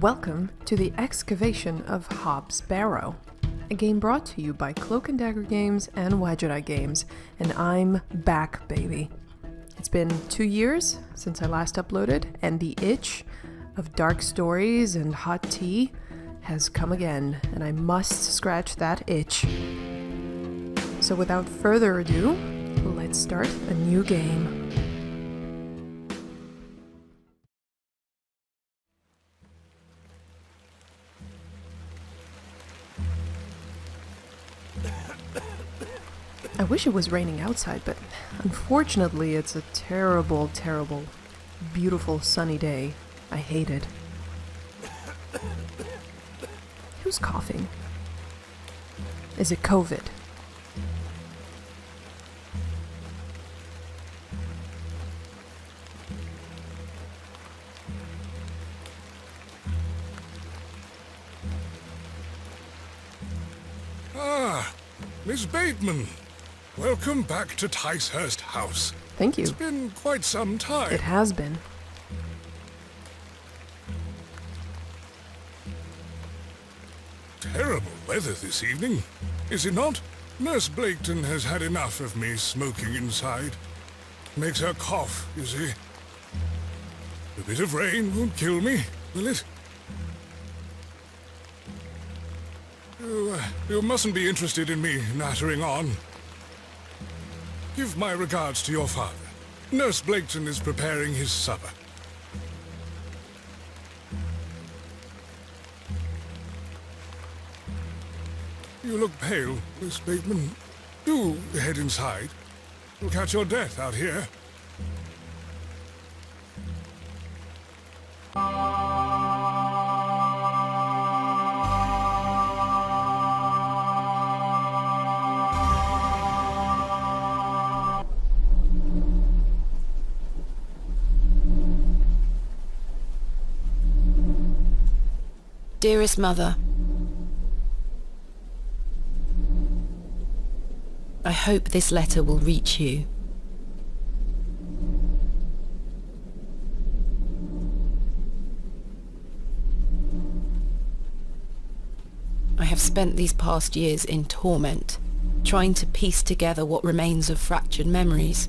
Welcome to the Excavation of Hobbs Barrow, a game brought to you by Cloak and Dagger Games and Wadjet Games, and I'm back, baby. It's been 2 years since I last uploaded, and the itch of dark stories and hot tea has come again, and I must scratch that itch. So without further ado, let's start a new game. I wish it was raining outside, but unfortunately it's a terrible, terrible, beautiful sunny day. I hate it. Who's coughing? Is it COVID? Ah, Miss Bateman. Welcome back to Ticehurst House. Thank you. It's been quite some time. It has been. Terrible weather this evening, is it not? Nurse Blaketon has had enough of me smoking inside. Makes her cough, you see. A bit of rain won't kill me, will it? You mustn't be interested in me nattering on. Give my regards to your father. Nurse Blaketon is preparing his supper. You look pale, Miss Bateman. Do head inside. You'll catch your death out here. Dearest Mother, I hope this letter will reach you. I have spent these past years in torment, trying to piece together what remains of fractured memories.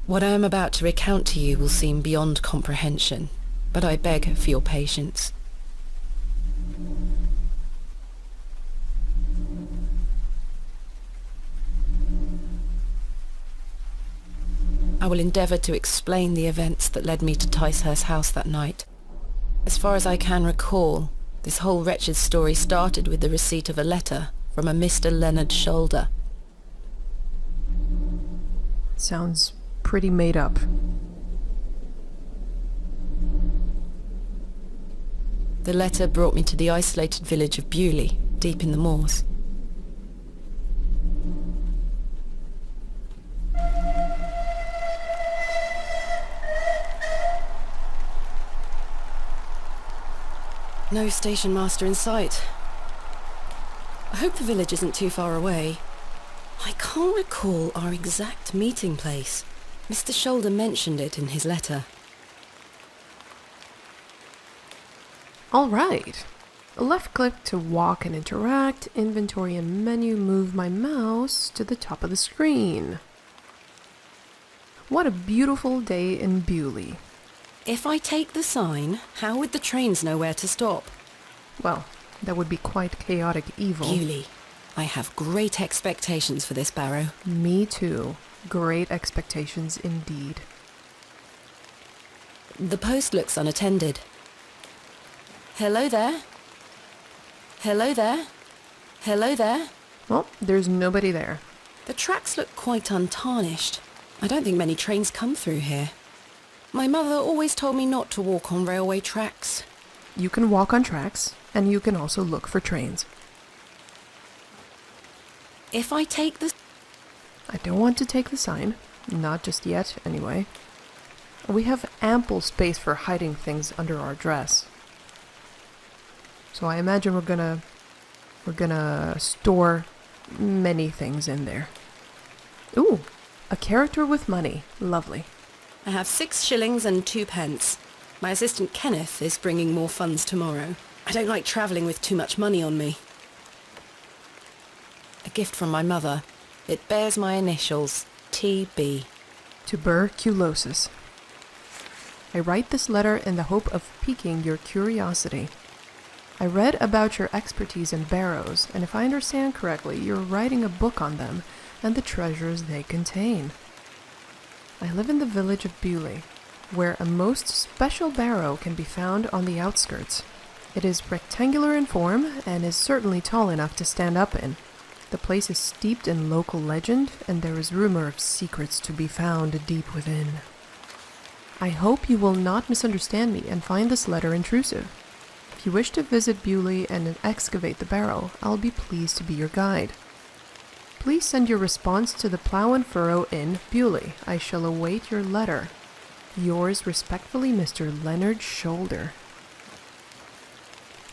What I am about to recount to you will seem beyond comprehension, but I beg for your patience. I will endeavour to explain the events that led me to Ticehurst House that night. As far as I can recall, this whole wretched story started with the receipt of a letter from a Mr. Leonard Shoulder. Sounds pretty made up. The letter brought me to the isolated village of Bewley, deep in the moors. No station master in sight. I hope the village isn't too far away. I can't recall our exact meeting place. Mr. Shoulder mentioned it in his letter. All right. Left click to walk and interact, inventory and menu, move my mouse to the top of the screen. What a beautiful day in Bewley. If I take the sign, how would the trains know where to stop? Well, that would be quite chaotic evil. Bewley. I have great expectations for this Barrow. Me too. Great expectations indeed. The post looks unattended. Hello there? Hello there? Hello there? Well, there's nobody there. The tracks look quite untarnished. I don't think many trains come through here. My mother always told me not to walk on railway tracks. You can walk on tracks, and you can also look for trains. If I take the... I don't want to take the sign. Not just yet, anyway. We have ample space for hiding things under our dress. So I imagine we're gonna store many things in there. Ooh, a character with money. Lovely. I have 6 shillings and 2 pence. My assistant Kenneth is bringing more funds tomorrow. I don't like travelling with too much money on me. A gift from my mother. It bears my initials, TB. Tuberculosis. I write this letter in the hope of piquing your curiosity. I read about your expertise in barrows, and if I understand correctly, you're writing a book on them and the treasures they contain. I live in the village of Bewley, where a most special barrow can be found on the outskirts. It is rectangular in form and is certainly tall enough to stand up in. The place is steeped in local legend, and there is rumor of secrets to be found deep within. I hope you will not misunderstand me and find this letter intrusive. If you wish to visit Bewley and excavate the barrow, I'll be pleased to be your guide. Please send your response to the Plough and Furrow Inn, Bewley. I shall await your letter. Yours respectfully, Mr. Leonard Shoulder.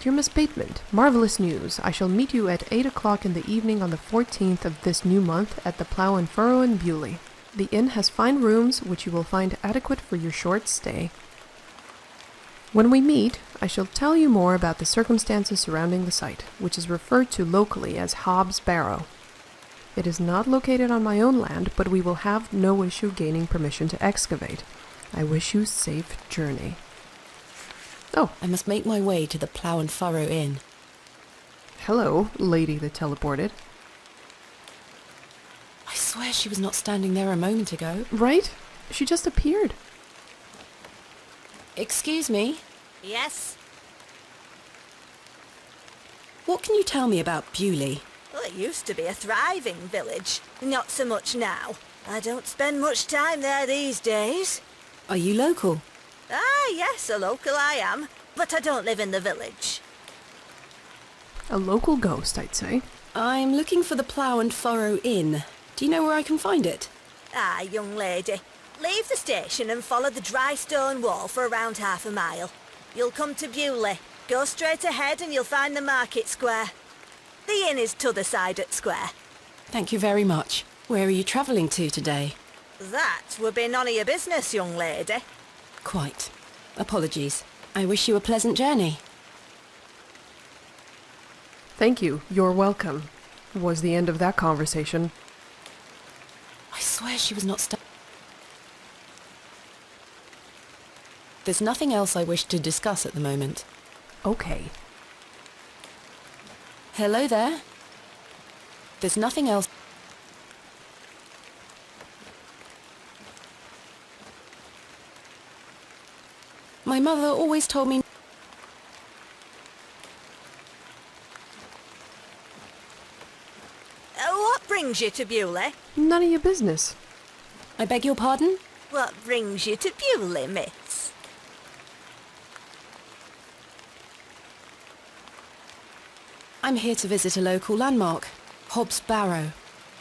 Dear Miss Bateman, marvelous news. I shall meet you at 8 o'clock in the evening on the 14th of this new month at the Plough and Furrow in Bewley. The inn has fine rooms which you will find adequate for your short stay. When we meet, I shall tell you more about the circumstances surrounding the site, which is referred to locally as Hobbs Barrow. It is not located on my own land, but we will have no issue gaining permission to excavate. I wish you safe journey. Oh, I must make my way to the Plough and Furrow Inn. hello, lady that teleported. I swear she was not standing there a moment ago. Right? She just appeared. Excuse me? Yes? What can you tell me about Bewley? Well, it used to be a thriving village. Not so much now. I don't spend much time there these days. Are you local? Ah, yes, a local I am. But I don't live in the village. A local ghost, I'd say. I'm looking for the Plough and Furrow Inn. Do you know where I can find it? Ah, young lady. Leave the station and follow the dry stone wall for around half a mile. You'll come to Bewley. Go straight ahead and you'll find the market square. The inn is t'other side at square. Thank you very much. Where are you travelling to today? That would be none of your business, young lady. Quite. Apologies. I wish you a pleasant journey. Thank you. You're welcome. Was the end of that conversation. I swear she was not There's nothing else I wish to discuss at the moment. Okay. Hello there? There's nothing else. My mother always told me... What brings you to Bewley? None of your business. I beg your pardon? What brings you to Bewley, miss? I'm here to visit a local landmark, Hobbs Barrow.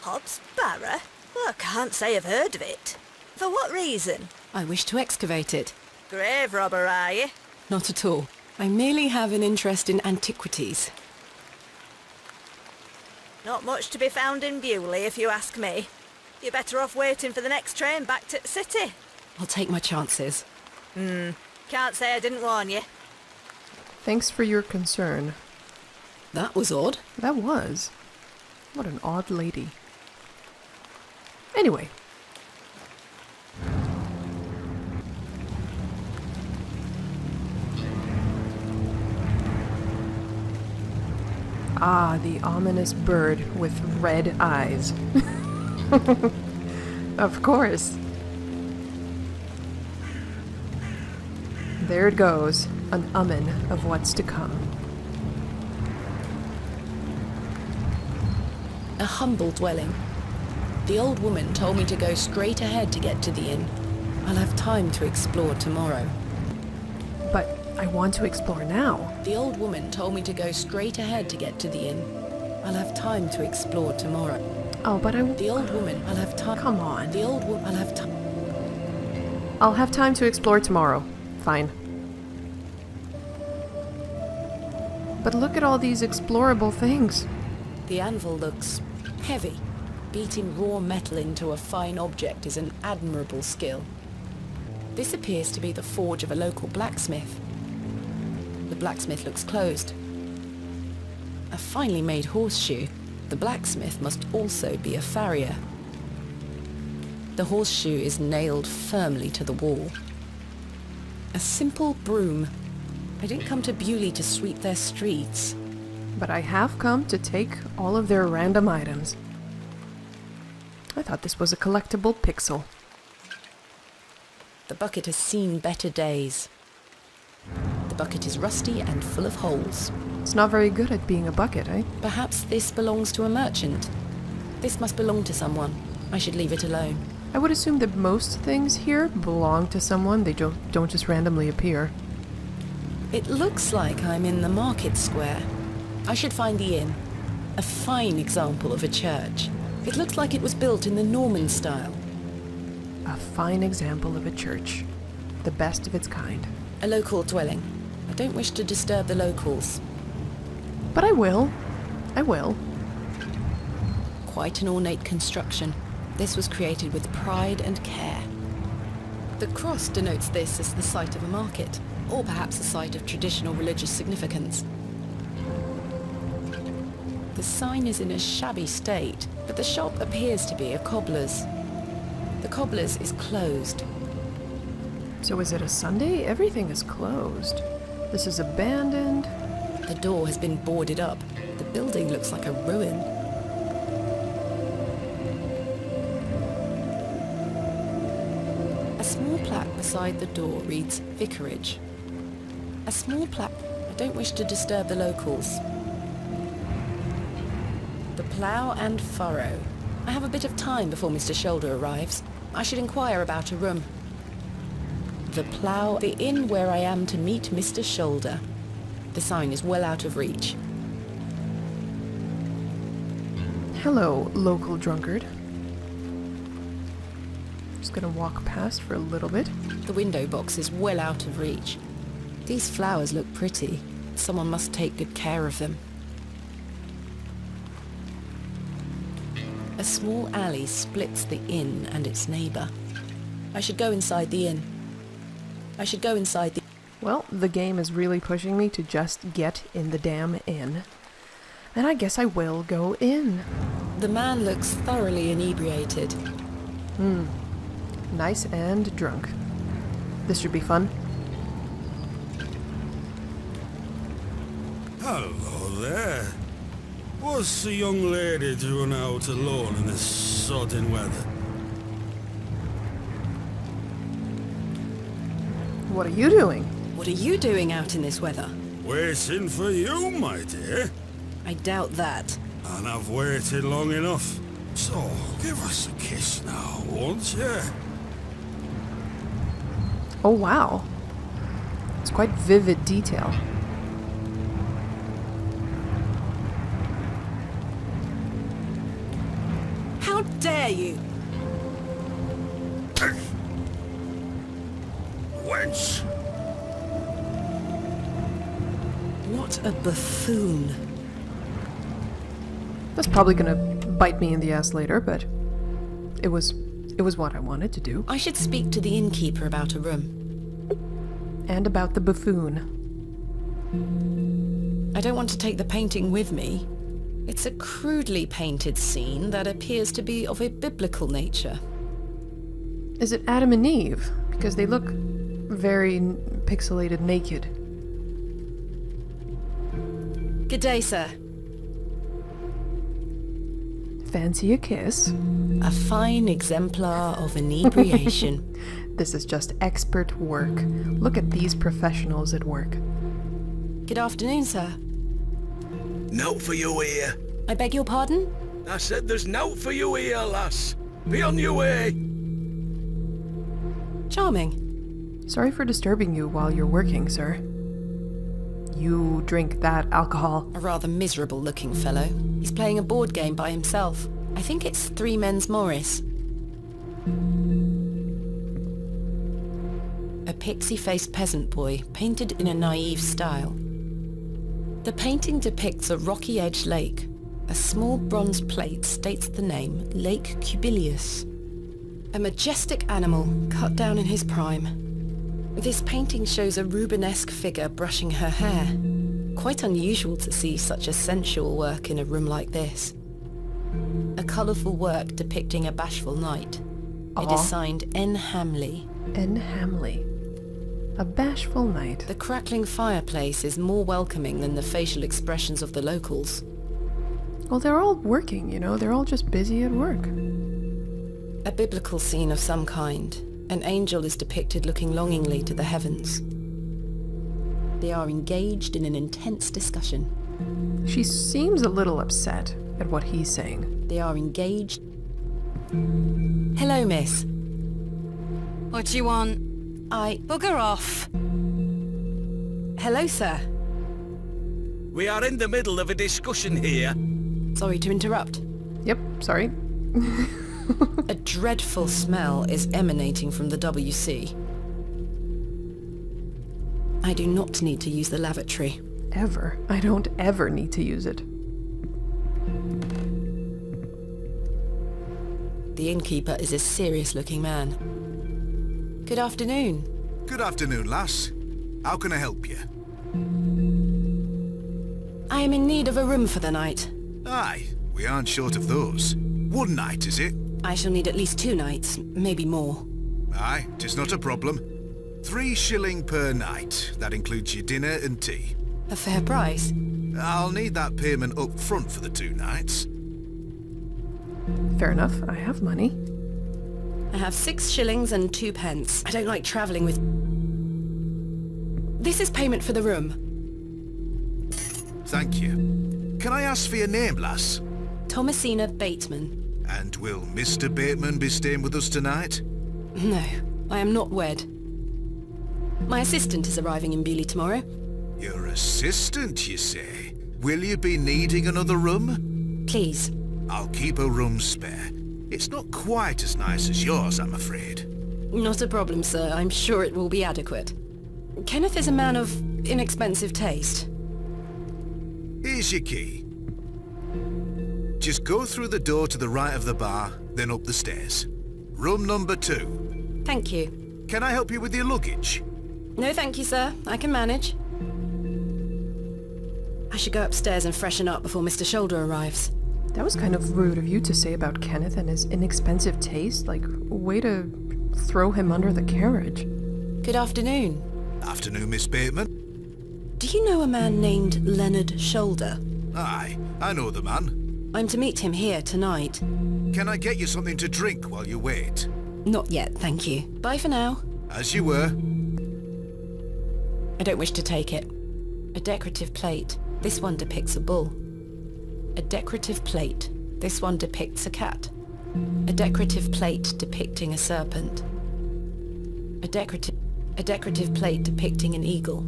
Hobbs Barrow? Well, I can't say I've heard of it. For what reason? I wish to excavate it. Grave robber, are you? Not at all. I merely have an interest in antiquities. Not much to be found in Bewley, if you ask me. You're better off waiting for the next train back to the city. I'll take my chances. Can't say I didn't warn you. Thanks for your concern. That was odd. That was. What an odd lady. Anyway. Ah, the ominous bird with red eyes. Of course. There it goes, an omen of what's to come. A humble dwelling. The old woman told me to go straight ahead to get to the inn. I'll have time to explore tomorrow. But I want to explore now. The old woman told me to go straight ahead to get to the inn. I'll have time to explore tomorrow. Oh, but The old woman, I'll have time. Come on. The old woman, I'll have time. I'll have time to explore tomorrow. Fine. But look at all these explorable things. The anvil looks heavy. Beating raw metal into a fine object is an admirable skill. This appears to be the forge of a local blacksmith. The blacksmith looks closed. A finely made horseshoe. The blacksmith must also be a farrier. The horseshoe is nailed firmly to the wall. A simple broom. I didn't come to Bewley to sweep their streets. But I have come to take all of their random items. I thought this was a collectible pixel. The bucket has seen better days. The bucket is rusty and full of holes. It's not very good at being a bucket, eh? Perhaps this belongs to a merchant. This must belong to someone. I should leave it alone. I would assume that most things here belong to someone. They don't just randomly appear. It looks like I'm in the market square. I should find the inn. A fine example of a church. It looks like it was built in the Norman style. A fine example of a church. The best of its kind. A local dwelling. I don't wish to disturb the locals. But I will. I will. Quite an ornate construction. This was created with pride and care. The cross denotes this as the site of a market, or perhaps a site of traditional religious significance. The sign is in a shabby state, but the shop appears to be a cobbler's. The cobbler's is closed. So is it a Sunday? Everything is closed. This is abandoned. The door has been boarded up. The building looks like a ruin. A small plaque beside the door reads Vicarage. A small plaque. I don't wish to disturb the locals. The plough and furrow. I have a bit of time before Mr. Shoulder arrives. I should inquire about a room. The plough, the inn where I am to meet Mr. Shoulder. The sign is well out of reach. Hello, local drunkard. Just gonna walk past for a little bit. The window box is well out of reach. These flowers look pretty. Someone must take good care of them. A small alley splits the inn and its neighbour. I should go inside the inn. I should go inside the... Well, the game is really pushing me to just get in the damn inn. And I guess I will go in. The man looks thoroughly inebriated. Nice and drunk. This should be fun. Hello there. What's the young lady doing out alone in this sodden weather? What are you doing? What are you doing out in this weather? Waiting for you, my dear. I doubt that. And I've waited long enough. So, give us a kiss now, won't you? Oh wow. It's quite vivid detail. How dare you! Wench! What a buffoon. That's probably gonna bite me in the ass later, but it was what I wanted to do. I should speak to the innkeeper about a room. And about the buffoon. I don't want to take the painting with me. It's a crudely painted scene that appears to be of a biblical nature. Is it Adam and Eve? Because they look very pixelated naked. Good day, sir. Fancy a kiss? A fine exemplar of inebriation. This is just expert work. Look at these professionals at work. Good afternoon, sir. Note for you here. I beg your pardon? I said there's note for you here, lass. Be on your way. Charming. Sorry for disturbing you while you're working, sir. You drink that alcohol. A rather miserable-looking fellow. He's playing a board game by himself. I think it's Three Men's Morris. A pixie-faced peasant boy, painted in a naive style. The painting depicts a rocky-edged lake. A small bronze plate states the name Lake Cubilius. A majestic animal, cut down in his prime. This painting shows a Rubenesque figure brushing her hair. Quite unusual to see such a sensual work in a room like this. A colourful work depicting a bashful knight. It is signed N. Hamley. N. Hamley. A bashful knight. The crackling fireplace is more welcoming than the facial expressions of the locals. Well, they're all working, you know, they're all just busy at work. A biblical scene of some kind. An angel is depicted looking longingly to the heavens. They are engaged in an intense discussion. She seems a little upset at what he's saying. They are engaged. Hello, miss. What do you want? Bugger off. Hello, sir. We are in the middle of a discussion here. Sorry to interrupt. Yep, sorry. A dreadful smell is emanating from the WC. I do not need to use the lavatory. Ever. I don't ever need to use it. The innkeeper is a serious-looking man. Good afternoon. Good afternoon, lass. How can I help you? I am in need of a room for the night. Aye, we aren't short of those. One night, is it? I shall need at least 2 nights, maybe more. Aye, 'tis not a problem. 3 shilling per night. That includes your dinner and tea. A fair price. I'll need that payment up front for the 2 nights. Fair enough, I have money. I have 6 shillings and 2 pence. I don't like travelling with... This is payment for the room. Thank you. Can I ask for your name, lass? Thomasina Bateman. And will Mr. Bateman be staying with us tonight? No, I am not wed. My assistant is arriving in Bewley tomorrow. Your assistant, you say? Will you be needing another room? Please. I'll keep a room spare. It's not quite as nice as yours, I'm afraid. Not a problem, sir. I'm sure it will be adequate. Kenneth is a man of inexpensive taste. Here's your key. Just go through the door to the right of the bar, then up the stairs. Room number 2. Thank you. Can I help you with your luggage? No, thank you, sir. I can manage. I should go upstairs and freshen up before Mr. Shoulder arrives. That was kind of rude of you to say about Kenneth and his inexpensive taste. Like, way to throw him under the carriage. Good afternoon. Afternoon, Miss Bateman. Do you know a man named Leonard Shoulder? Aye, I know the man. I'm to meet him here tonight. Can I get you something to drink while you wait? Not yet, thank you. Bye for now. As you were. I don't wish to take it. A decorative plate. This one depicts a bull. A decorative plate. This one depicts a cat. A decorative plate depicting a serpent. A decorative plate depicting an eagle.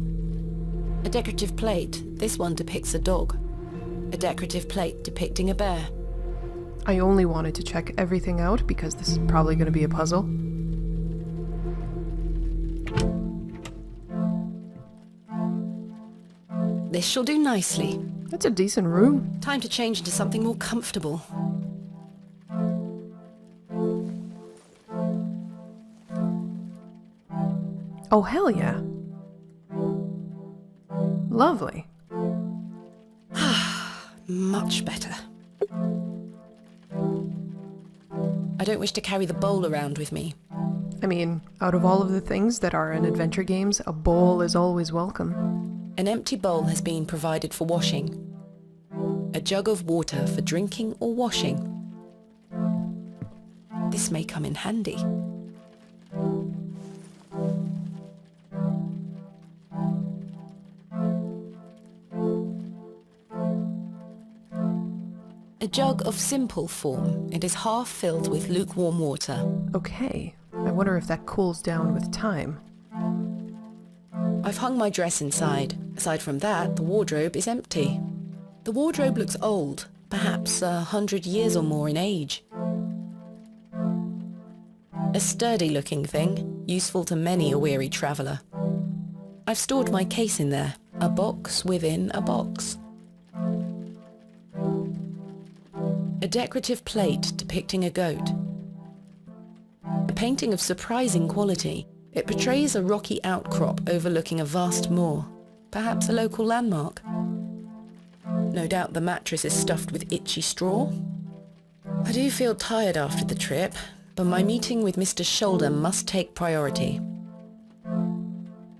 A decorative plate. This one depicts a dog. A decorative plate depicting a bear. I only wanted to check everything out because this is probably going to be a puzzle. This shall do nicely. That's a decent room. Time to change into something more comfortable. Oh, hell yeah. Lovely. Much better. I don't wish to carry the bowl around with me. I mean, out of all of the things that are in adventure games, a bowl is always welcome. An empty bowl has been provided for washing. A jug of water for drinking or washing. This may come in handy. A jug of simple form. It is half filled with lukewarm water. Okay, I wonder if that cools down with time. I've hung my dress inside. Aside from that, the wardrobe is empty. The wardrobe looks old, perhaps 100 years or more in age. A sturdy-looking thing, useful to many a weary traveller. I've stored my case in there, a box within a box. A decorative plate depicting a goat. painting of surprising quality. It portrays a rocky outcrop overlooking a vast moor, perhaps a local landmark. No doubt the mattress is stuffed with itchy straw. I do feel tired after the trip, but my meeting with Mr. Shoulder must take priority.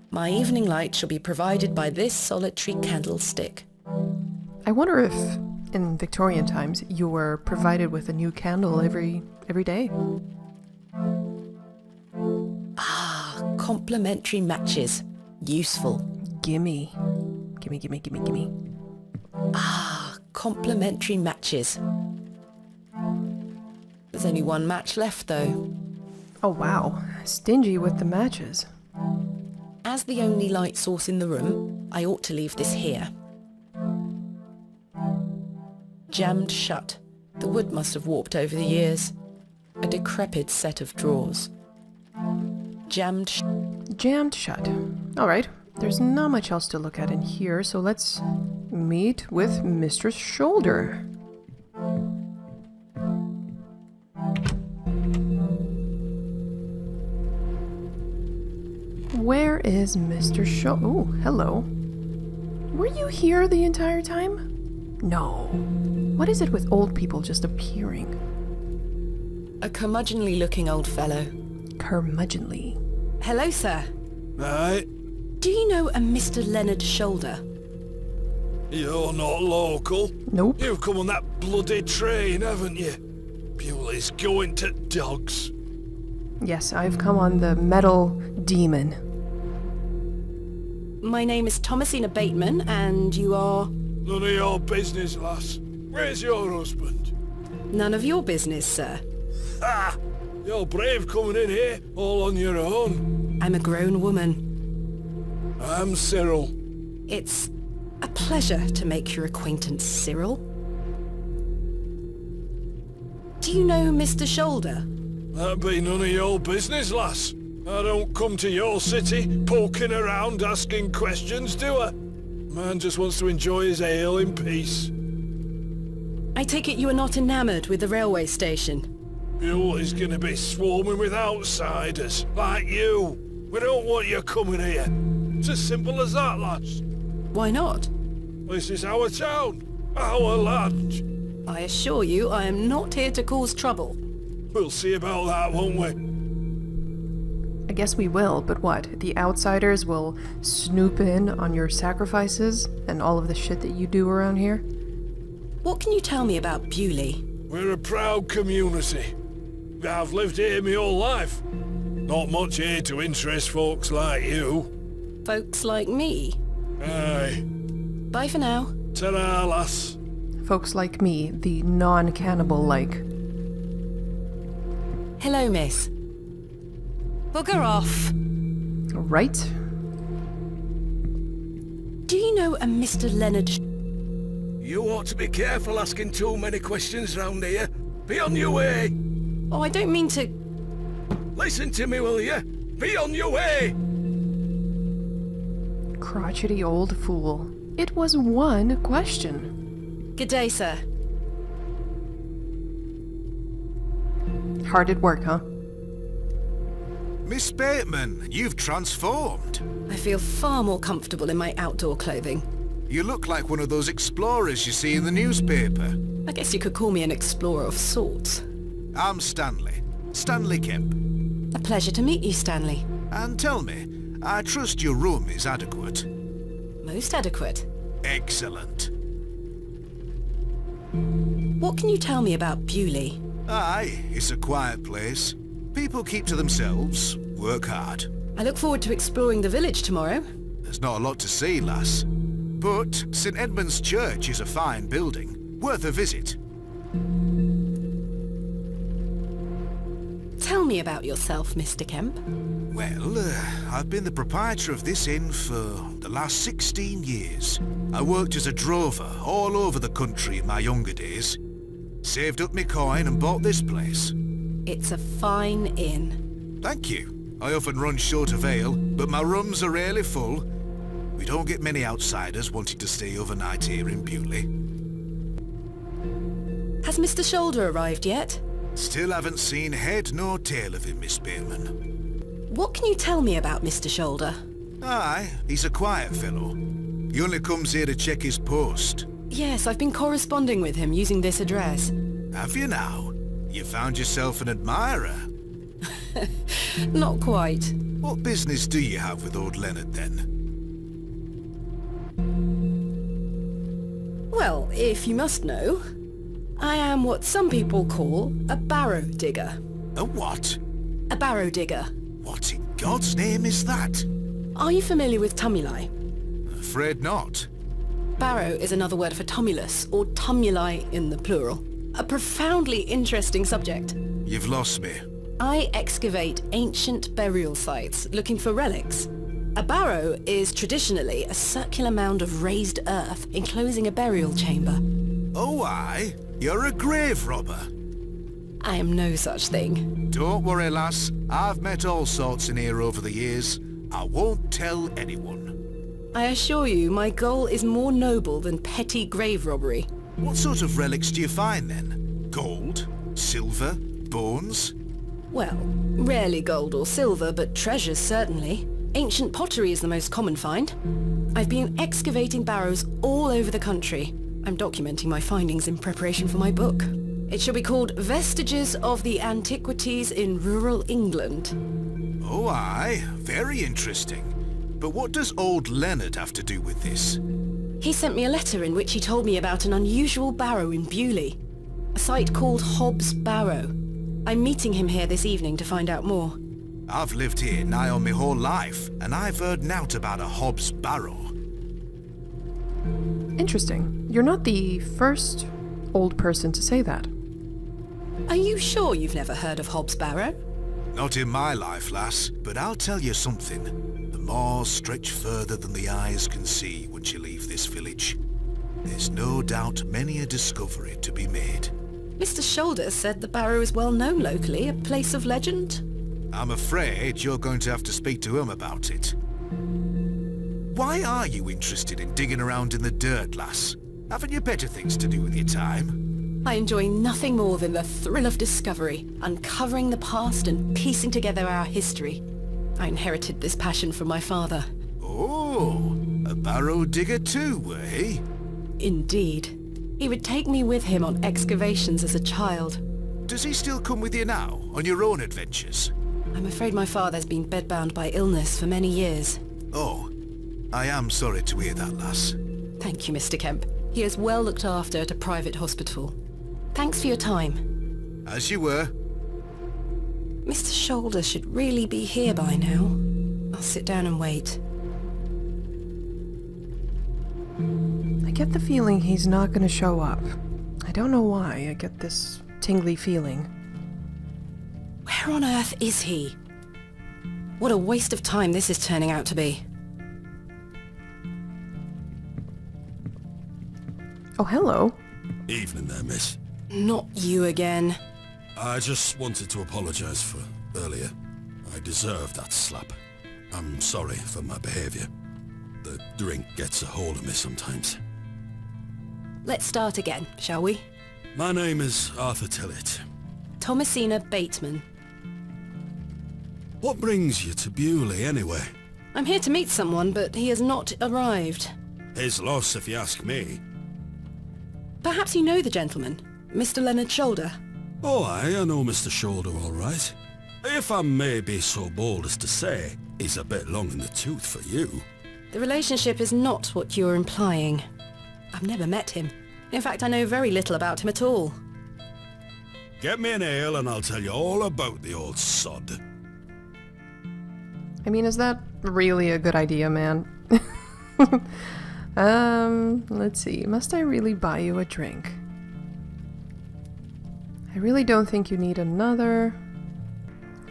My evening light shall be provided by this solitary candlestick. I wonder if, in Victorian times, you were provided with a new candle every day. Complimentary matches. Useful. Gimme. Gimme. Complimentary matches. There's only one match left, though. Oh wow, stingy with the matches. As the only light source in the room, I ought to leave this here. Jammed shut. The wood must have warped over the years. A decrepit set of drawers. Jammed shut. Alright, there's not much else to look at in here, so let's meet with Mr. Shoulder. Where is Mr. Oh, hello. Were you here the entire time? No. What is it with old people just appearing? A curmudgeonly-looking old fellow. Curmudgeonly. Hello, sir. Aye, Do you know a Mr. Leonard Shoulder? You're not local. Nope. You've come on that bloody train, haven't you? Bewley's going to dogs. Yes, I've come on the metal demon. My name is Thomasina Bateman, and you are... None of your business, lass. Where's your husband? None of your business, sir. Ah! You're brave coming in here, all on your own. I'm a grown woman. I'm Cyril. It's a pleasure to make your acquaintance, Cyril. Do you know Mr. Shoulder? That be none of your business, lass. I don't come to your city poking around asking questions, do I? Man just wants to enjoy his ale in peace. I take it you are not enamoured with the railway station. Bewley's gonna be swarming with outsiders, like you. We don't want you coming here. It's as simple as that, lass. Why not? This is our town, our land. I assure you I am not here to cause trouble. We'll see about that, won't we? I guess we will, but what? The outsiders will snoop in on your sacrifices and all of the shit that you do around here? What can you tell me about Bewley? We're a proud community. I've lived here my whole life. Not much here to interest folks like you. Folks like me? Aye. Bye for now. Ta-ra, lass. Folks like me, the non-cannibal like. Hello, miss. Bugger off. Right? Do you know a Mr. Leonard You ought to be careful asking too many questions round here. Be on your way. Oh, I don't mean to... Listen to me, will you? Be on your way. Crotchety old fool. It was one question. Good day, sir. Hard at work, huh? Miss Bateman, you've transformed. I feel far more comfortable in my outdoor clothing. You look like one of those explorers you see in the newspaper. I guess you could call me an explorer of sorts. I'm Stanley. Stanley Kemp. A pleasure to meet you, Stanley. And tell me, I trust your room is adequate. Most adequate. Excellent. What can you tell me about Bewley? Aye, it's a quiet place. People keep to themselves, work hard. I look forward to exploring the village tomorrow. There's not a lot to see, lass. But St. Edmund's Church is a fine building, worth a visit. Tell me about yourself, Mr. Kemp. Well, I've been the proprietor of this inn for the last 16 years. I worked as a drover all over the country in my younger days. Saved up my coin and bought this place. It's a fine inn. Thank you. I often run short of ale, but my rooms are rarely full. We don't get many outsiders wanting to stay overnight here in Bewley. Has Mr. Shoulder arrived yet? Still haven't seen head nor tail of him, Miss Bateman. What can you tell me about Mr. Shoulder? Aye, he's a quiet fellow. He only comes here to check his post. Yes, I've been corresponding with him using this address. Have you now? You found yourself an admirer. Not quite. What business do you have with old Leonard, then? Well, if you must know, I am what some people call a barrow digger. A what? A barrow digger. What in God's name is that? Are you familiar with tumuli? Afraid not. Barrow is another word for tumulus, or tumuli in the plural. A profoundly interesting subject. You've lost me. I excavate ancient burial sites looking for relics. A barrow is traditionally a circular mound of raised earth enclosing a burial chamber. Oh, aye? You're a grave robber. I am no such thing. Don't worry, lass. I've met all sorts in here over the years. I won't tell anyone. I assure you, my goal is more noble than petty grave robbery. What sort of relics do you find, then? Gold? Silver? Bones? Well, rarely gold or silver, but treasures certainly. Ancient pottery is the most common find. I've been excavating barrows all over the country. I'm documenting my findings in preparation for my book. It shall be called Vestiges of the Antiquities in Rural England. Oh, aye. Very interesting. But what does old Leonard have to do with this? He sent me a letter in which he told me about an unusual barrow in Bewley, a site called Hobbs Barrow. I'm meeting him here this evening to find out more. I've lived here nigh on my whole life, and I've heard nowt about a Hobbs Barrow. Interesting. You're not the first old person to say that. Are you sure you've never heard of Hobbs Barrow? Not in my life, lass, but I'll tell you something. The moors stretch further than the eyes can see once you leave this village. There's no doubt many a discovery to be made. Mr. Shoulder said the barrow is well known locally, a place of legend. I'm afraid you're going to have to speak to him about it. Why are you interested in digging around in the dirt, lass? Haven't you better things to do with your time? I enjoy nothing more than the thrill of discovery, uncovering the past and piecing together our history. I inherited this passion from my father. Oh, a barrow digger too, were he? Indeed. He would take me with him on excavations as a child. Does he still come with you now, on your own adventures? I'm afraid my father's been bedbound by illness for many years. Oh, I am sorry to hear that, lass. Thank you, Mr. Kemp. He is well looked after at a private hospital. Thanks for your time. As you were. Mr. Shoulder should really be here by now. I'll sit down and wait. I get the feeling he's not going to show up. I don't know why. I get this tingly feeling. Where on earth is he? What a waste of time this is turning out to be. Oh, hello. Evening there, miss. Not you again. I just wanted to apologise for earlier. I deserved that slap. I'm sorry for my behaviour. The drink gets a hold of me sometimes. Let's start again, shall we? My name is Arthur Tillett. Thomasina Bateman. What brings you to Bewley, anyway? I'm here to meet someone, but he has not arrived. His loss, if you ask me. Perhaps you know the gentleman, Mr. Leonard Shoulder. Oh, I know Mr. Shoulder all right. If I may be so bold as to say, he's a bit long in the tooth for you. The relationship is not what you're implying. I've never met him. In fact, I know very little about him at all. Get me an ale and I'll tell you all about the old sod. I mean, is that really a good idea, man? Let's see. Must I really buy you a drink? I really don't think you need another.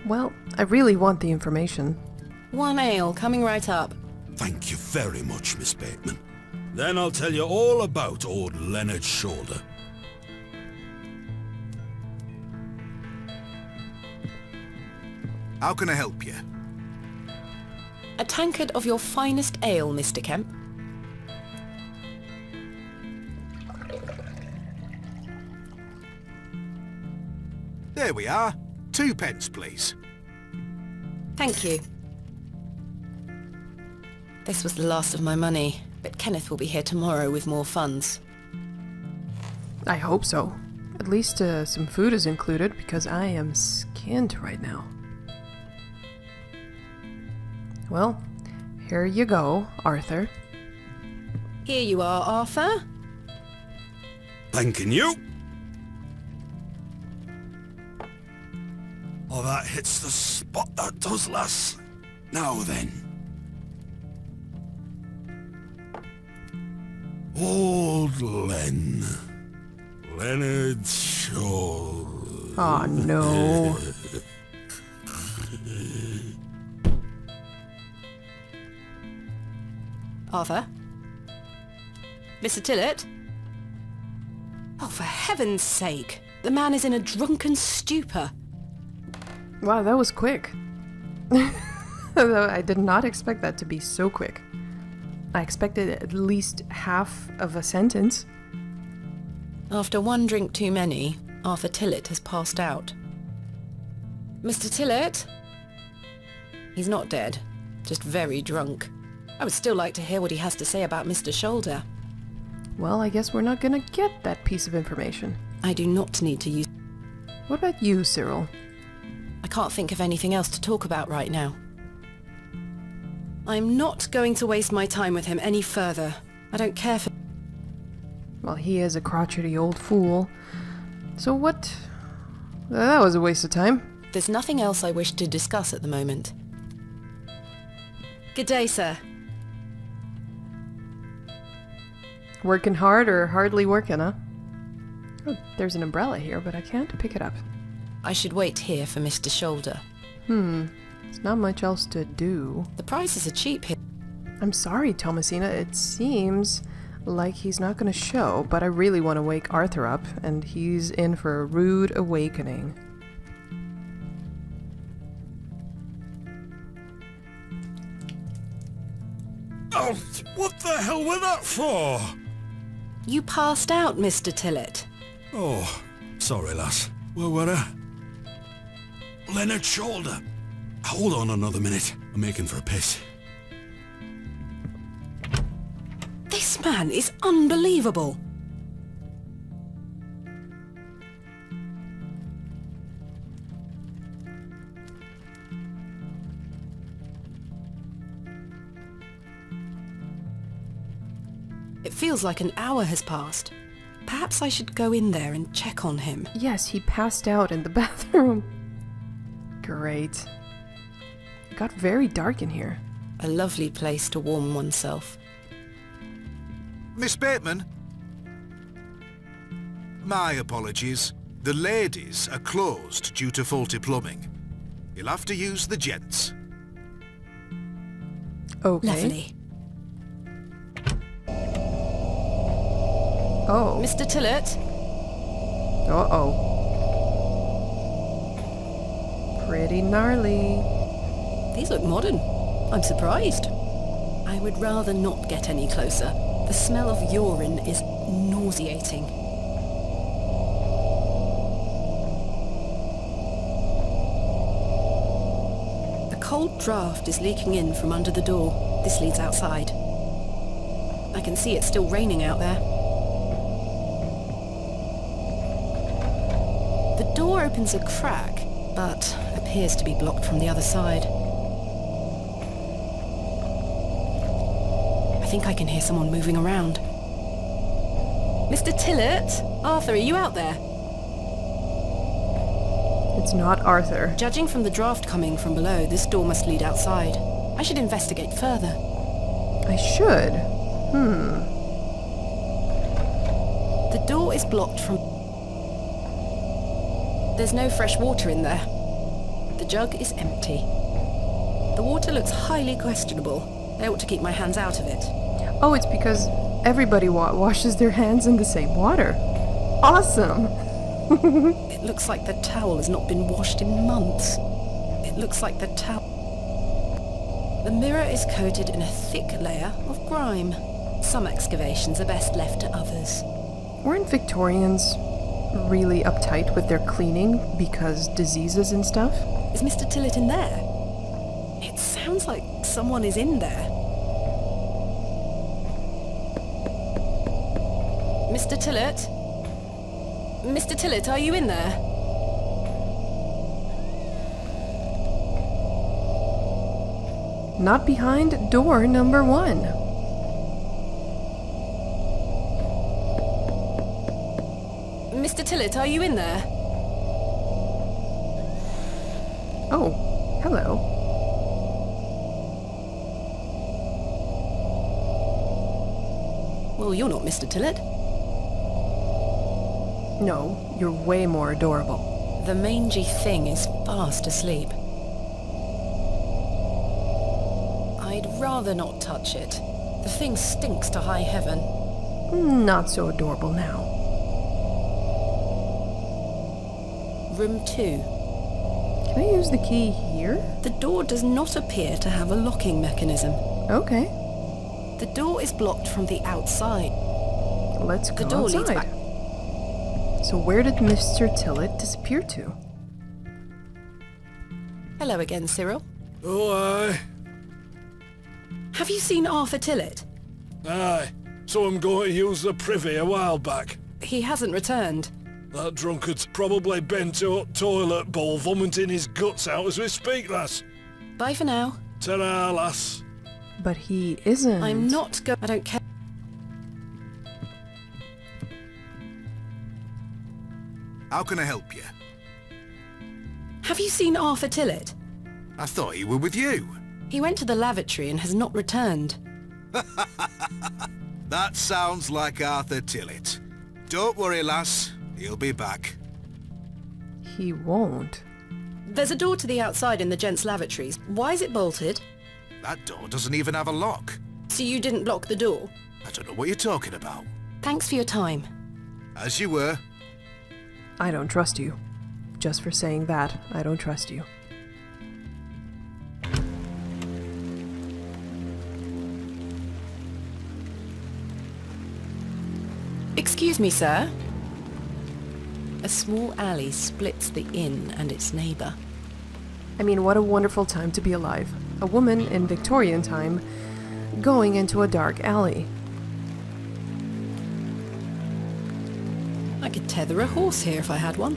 Well, I really want the information. One ale, coming right up. Thank you very much, Miss Bateman. Then I'll tell you all about old Leonard Shoulder. How can I help you? A tankard of your finest ale, Mr. Kemp. There we are. 2 pence, please. Thank you. This was the last of my money, but Kenneth will be here tomorrow with more funds. I hope so. At least some food is included, because I am skinned right now. Well, here you go, Arthur. Here you are, Arthur. Thanking you. Oh, that hits the spot, that does, lass. Now then. Old Len. Leonard Shaw. Oh no. Arthur? Mr. Tillett? Oh, for heaven's sake! The man is in a drunken stupor. Wow, that was quick. I did not expect that to be so quick. I expected at least half of a sentence. After one drink too many, Arthur Tillett has passed out. Mr. Tillett? He's not dead, just very drunk. I would still like to hear what he has to say about Mr. Shoulder. Well, I guess we're not gonna get that piece of information. I do not need to use... What about you, Cyril? I can't think of anything else to talk about right now. I'm not going to waste my time with him any further. I don't care for... Well, he is a crotchety old fool. So what? That was a waste of time. There's nothing else I wish to discuss at the moment. Good day, sir. Working hard or hardly working, huh? Oh, there's an umbrella here, but I can't pick it up. I should wait here for Mr. Shoulder. There's not much else to do. The prices are cheap here. I'm sorry, Thomasina. It seems like he's not going to show, but I really want to wake Arthur up, and he's in for a rude awakening. Oh, what the hell was that for? You passed out, Mr. Tillett. Oh, sorry, lass. Where were I? Leonard Shoulder. Hold on another minute. I'm making for a piss. This man is unbelievable. It feels like an hour has passed. Perhaps I should go in there and check on him. Yes, he passed out in the bathroom. Great. It got very dark in here. A lovely place to warm oneself. Miss Bateman? My apologies. The ladies are closed due to faulty plumbing. You'll have to use the gents. Okay. Lovely. Oh. Mr. Tillett? Uh-oh. Pretty gnarly. These look modern. I'm surprised. I would rather not get any closer. The smell of urine is nauseating. A cold draft is leaking in from under the door. This leads outside. I can see it's still raining out there. The door opens a crack, but appears to be blocked from the other side. I think I can hear someone moving around. Mr. Tillett? Arthur, are you out there? It's not Arthur. Judging from the draft coming from below, this door must lead outside. I should investigate further. I should. The door is blocked from... There's no fresh water in there. The jug is empty. The water looks highly questionable. I ought to keep my hands out of it. Oh, it's because everybody washes their hands in the same water. Awesome! It looks like the towel has not been washed in months. It looks like the towel... The mirror is coated in a thick layer of grime. Some excavations are best left to others. Weren't Victorians really uptight with their cleaning because diseases and stuff? Is Mr. Tillett in there? It sounds like someone is in there. Mr. Tillett? Mr. Tillett, are you in there? Not behind door number 1. Mr. Tillett, are you in there? Oh, hello. Well, you're not Mr. Tillett. No, you're way more adorable. The mangy thing is fast asleep. I'd rather not touch it. The thing stinks to high heaven. Not so adorable now. Room 2. Can I use the key here? The door does not appear to have a locking mechanism. Okay, The door is blocked from the outside. let's go The door leads outside. back. So where did Mr. Tillett disappear to? Hello again, Cyril. Oh, aye. Have you seen Arthur Tillett? Aye. Saw him going to use the privy a while back. He hasn't returned. That drunkard's probably bent up toilet bowl vomiting his guts out as we speak, lass. Bye for now. Ta-ra, lass. But he isn't. I'm not go- I don't care. How can I help you? Have you seen Arthur Tillett? I thought he were with you. He went to the lavatory and has not returned. That sounds like Arthur Tillett. Don't worry, lass. He'll be back. He won't. There's a door to the outside in the gents' lavatories. Why is it bolted? That door doesn't even have a lock. So you didn't block the door? I don't know what you're talking about. Thanks for your time. As you were. I don't trust you. Just for saying that, I don't trust you. Excuse me, sir. A small alley splits the inn and its neighbour. I mean, what a wonderful time to be alive. A woman in Victorian time going into a dark alley. I could tether a horse here if I had one.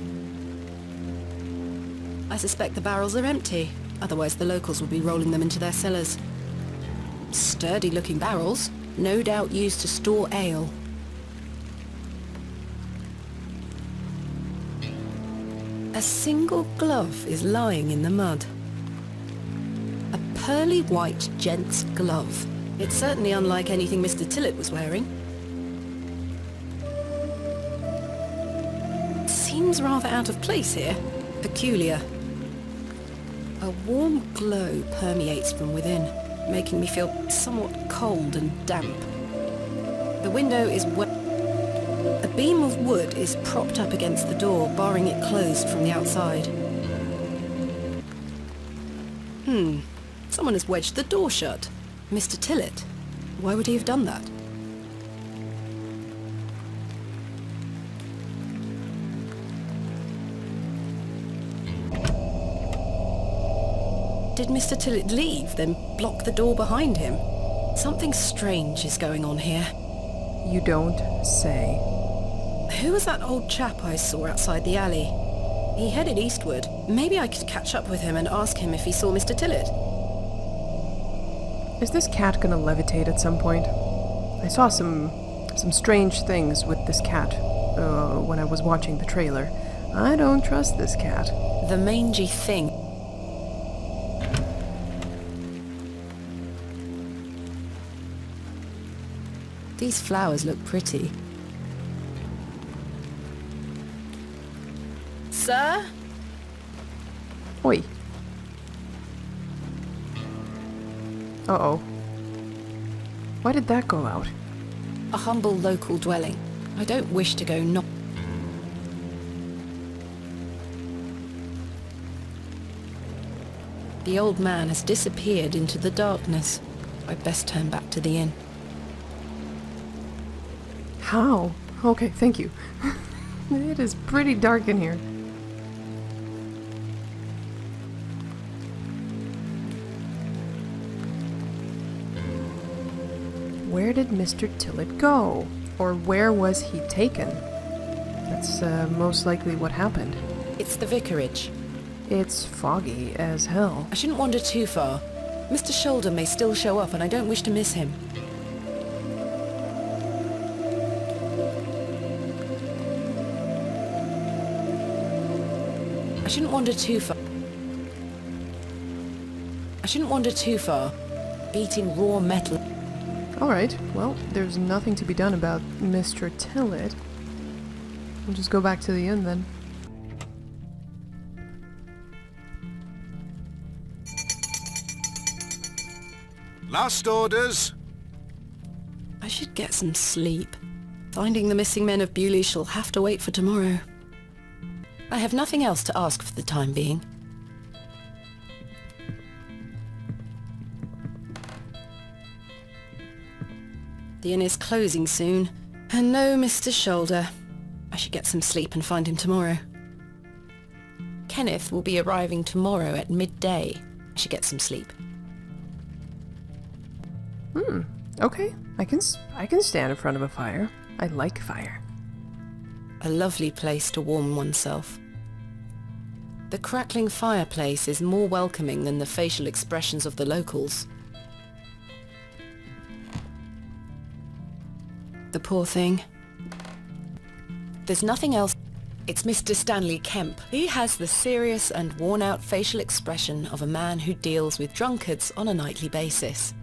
I suspect the barrels are empty, otherwise the locals would be rolling them into their cellars. Sturdy-looking barrels, no doubt used to store ale. A single glove is lying in the mud. A pearly white gent's glove. It's certainly unlike anything Mr. Tillett was wearing. Seems rather out of place here. Peculiar. A warm glow permeates from within, making me feel somewhat cold and damp. The window is a beam of wood is propped up against the door, barring it closed from the outside. Someone has wedged the door shut. Mr. Tillett. Why would he have done that? Did Mr. Tillett leave, then block the door behind him? Something strange is going on here. You don't say. Who was that old chap I saw outside the alley? He headed eastward. Maybe I could catch up with him and ask him if he saw Mr. Tillett. Is this cat gonna levitate at some point? I saw some strange things with this cat when I was watching the trailer. I don't trust this cat. The mangy thing. These flowers look pretty. Sir? Oi. Uh-oh. Why did that go out? A humble local dwelling. I don't wish to go knock. The old man has disappeared into the darkness. I'd best turn back to the inn. How? Okay, thank you. It is pretty dark in here. Where did Mr. Tillett go? Or where was he taken? That's most likely what happened. It's the vicarage. It's foggy as hell. I shouldn't wander too far. Mr. Shoulder may still show up and I don't wish to miss him. I shouldn't wander too far. Beating raw metal. Alright, well, there's nothing to be done about Mr. Tillett. We'll just go back to the inn then. Last orders. I should get some sleep. Finding the missing men of Bewley shall have to wait for tomorrow. I have nothing else to ask for the time being. The inn is closing soon, and no Mr. Shoulder. I should get some sleep and find him tomorrow. Kenneth will be arriving tomorrow at midday. I should get some sleep. Okay, I can stand in front of a fire. I like fire. A lovely place to warm oneself. The crackling fireplace is more welcoming than the facial expressions of the locals. The poor thing. There's nothing else. It's Mr. Stanley Kemp. He has the serious and worn-out facial expression of a man who deals with drunkards on a nightly basis.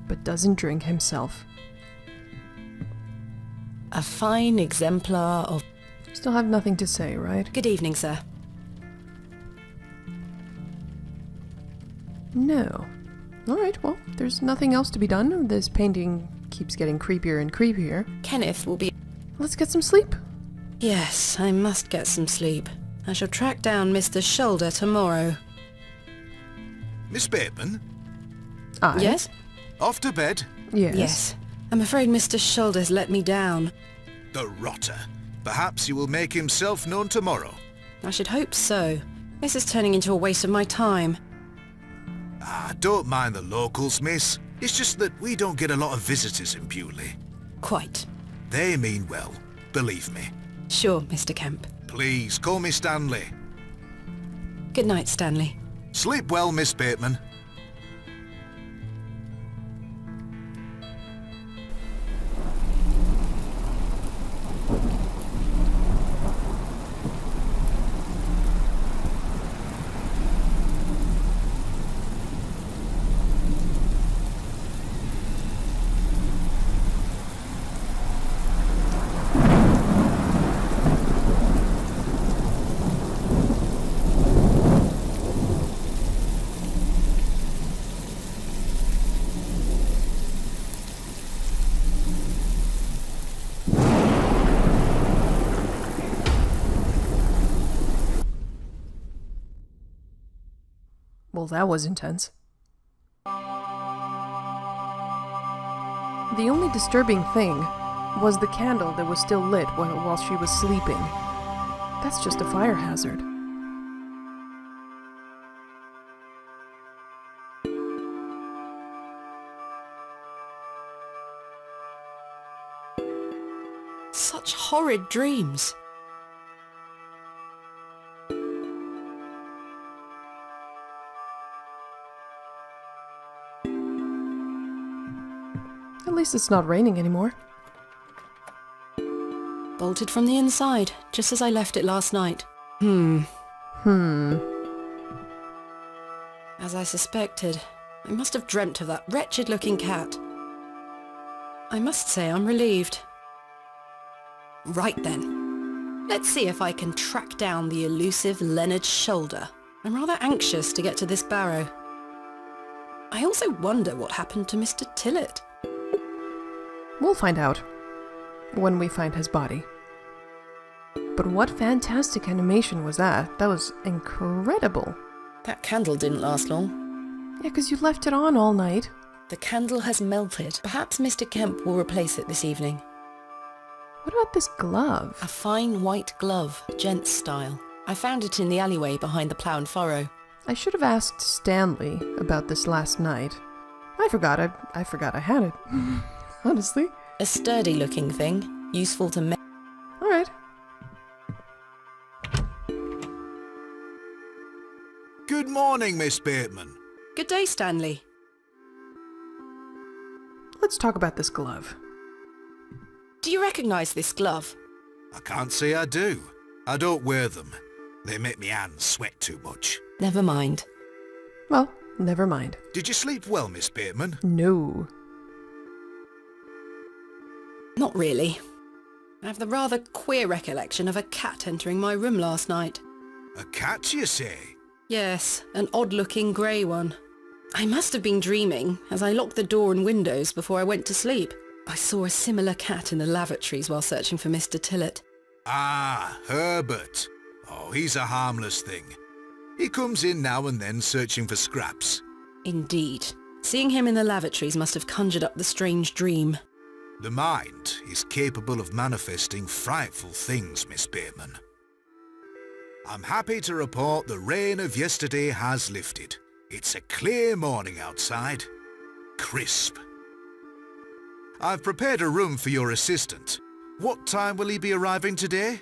But doesn't drink himself. A fine exemplar of... Still have nothing to say, right? Good evening, sir. No. Alright, well, there's nothing else to be done. This painting keeps getting creepier and creepier. Kenneth will be... Let's get some sleep. Yes, I must get some sleep. I shall track down Mr. Shoulder tomorrow. Miss Bateman, Aye. Yes? off to bed. Yes. Yes. I'm afraid Mr. Shoulder's let me down. The rotter. Perhaps he will make himself known tomorrow. I should hope so. This is turning into a waste of my time. Ah, don't mind the locals, miss. It's just that we don't get a lot of visitors in Bewley. Quite. They mean well, believe me. Sure, Mr. Kemp. Please, call me Stanley. Good night, Stanley. Sleep well, Miss Bateman. Well, that was intense. The only disturbing thing was the candle that was still lit while she was sleeping. That's just a fire hazard. Such horrid dreams. At least it's not raining anymore. Bolted from the inside, just as I left it last night. As I suspected, I must have dreamt of that wretched-looking cat. I must say I'm relieved. Right then. Let's see if I can track down the elusive Leonard Shoulder. I'm rather anxious to get to this barrow. I also wonder what happened to Mr. Tillett. We'll find out when we find his body. But what fantastic animation was that? That was incredible. That candle didn't last long. Yeah, because you left it on all night. The candle has melted. Perhaps Mr. Kemp will replace it this evening. What about this glove? A fine white glove, gents style. I found it in the alleyway behind the plough and furrow. I should have asked Stanley about this last night. I forgot I had it. Honestly. A sturdy-looking thing, useful to men. All right. Good morning, Miss Bateman. Good day, Stanley. Let's talk about this glove. Do you recognise this glove? I can't say I do. I don't wear them. They make me hands sweat too much. Never mind. Well, never mind. Did you sleep well, Miss Bateman? No. Not really. I have the rather queer recollection of a cat entering my room last night. A cat, you say? Yes, an odd-looking grey one. I must have been dreaming, as I locked the door and windows before I went to sleep. I saw a similar cat in the lavatories while searching for Mr. Tillett. Ah, Herbert. Oh, he's a harmless thing. He comes in now and then searching for scraps. Indeed. Seeing him in the lavatories must have conjured up the strange dream. The mind is capable of manifesting frightful things, Miss Bateman. I'm happy to report the rain of yesterday has lifted. It's a clear morning outside. Crisp. I've prepared a room for your assistant. What time will he be arriving today?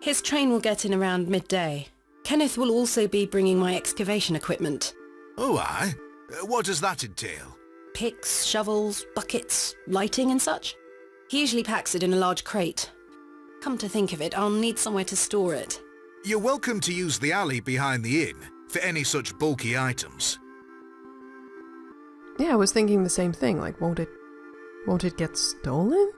His train will get in around midday. Kenneth will also be bringing my excavation equipment. Oh, aye. What does that entail? Picks, shovels, buckets, lighting and such. He usually packs it in a large crate. Come to think of it, I'll need somewhere to store it. You're welcome to use the alley behind the inn for any such bulky items. Yeah, I was thinking the same thing. Like, won't it get stolen?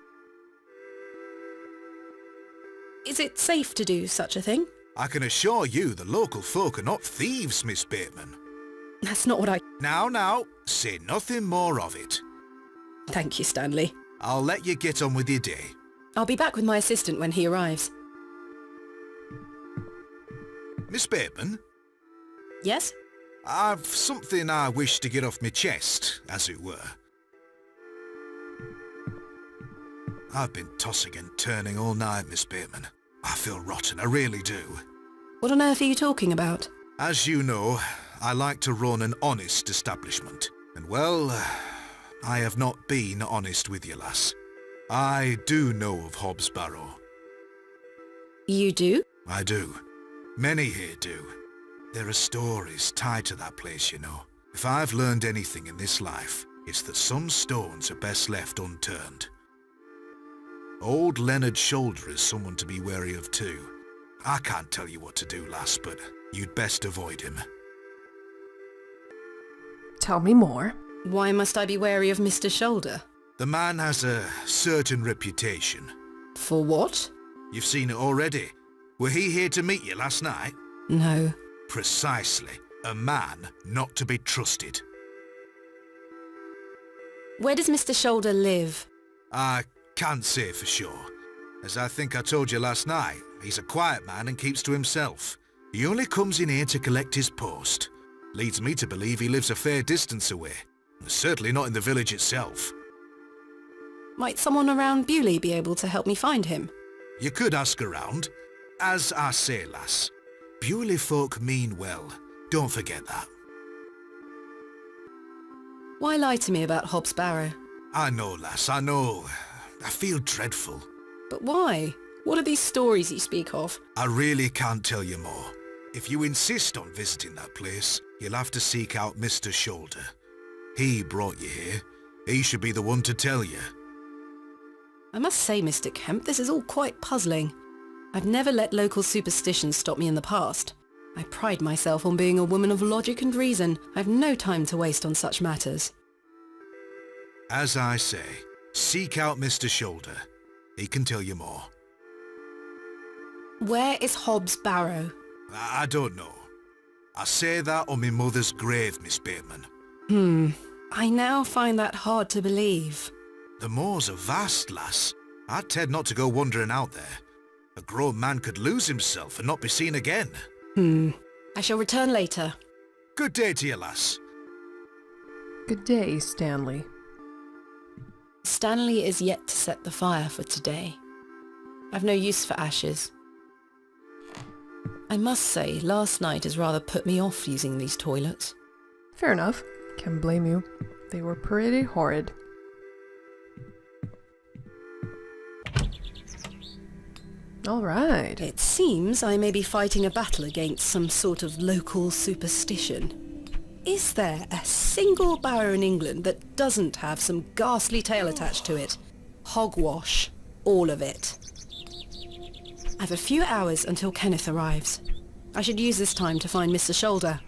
Is it safe to do such a thing? I can assure you the local folk are not thieves, Miss Bateman. That's not what I... Now, say nothing more of it. Thank you, Stanley. I'll let you get on with your day. I'll be back with my assistant when he arrives. Miss Bateman, Yes? I've something I wish to get off my chest, as it were. I've been tossing and turning all night, Miss Bateman. I feel rotten, I really do. What on earth are you talking about? As you know, I like to run an honest establishment. And well, I have not been honest with you, lass. I do know of Hobbs Barrow. You do? I do. Many here do. There are stories tied to that place, you know. If I've learned anything in this life, it's that some stones are best left unturned. Old Leonard Shoulder is someone to be wary of too. I can't tell you what to do, lass, but you'd best avoid him. Tell me more. Why must I be wary of Mr. Shoulder? The man has a certain reputation. For what? You've seen it already. Were he here to meet you last night? No. Precisely. A man not to be trusted. Where does Mr. Shoulder live? I can't say for sure. As I think I told you last night, he's a quiet man and keeps to himself. He only comes in here to collect his post. Leads me to believe he lives a fair distance away. Certainly not in the village itself. Might someone around Bewley be able to help me find him? You could ask around. As I say, lass, Bewley folk mean well. Don't forget that. Why lie to me about Hobbs Barrow? I know, lass, I know. I feel dreadful. But why? What are these stories you speak of? I really can't tell you more. If you insist on visiting that place, you'll have to seek out Mr. Shoulder. He brought you here. He should be the one to tell you. I must say, Mr. Kemp, this is all quite puzzling. I've never let local superstitions stop me in the past. I pride myself on being a woman of logic and reason. I've no time to waste on such matters. As I say, seek out Mr. Shoulder. He can tell you more. Where is Hobbs Barrow? I don't know. I say that on my mother's grave, Miss Bateman. I now find that hard to believe. The moors are vast, lass. I'd tend not to go wandering out there. A grown man could lose himself and not be seen again. I shall return later. Good day to you, lass. Good day, Stanley. Stanley is yet to set the fire for today. I've no use for ashes. I must say, last night has rather put me off using these toilets. Fair enough. Can't blame you. They were pretty horrid. All right. It seems I may be fighting a battle against some sort of local superstition. Is there a single barrow in England that doesn't have some ghastly tale attached to it? Hogwash. All of it. I've a few hours until Kenneth arrives. I should use this time to find Mr. Shoulder.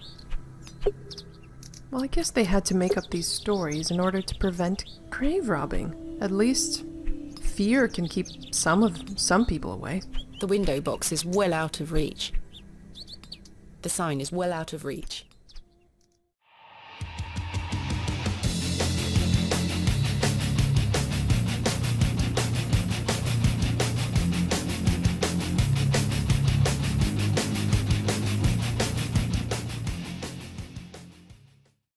Well, I guess they had to make up these stories in order to prevent grave robbing. At least fear can keep some people away. The window box is well out of reach. The sign is well out of reach.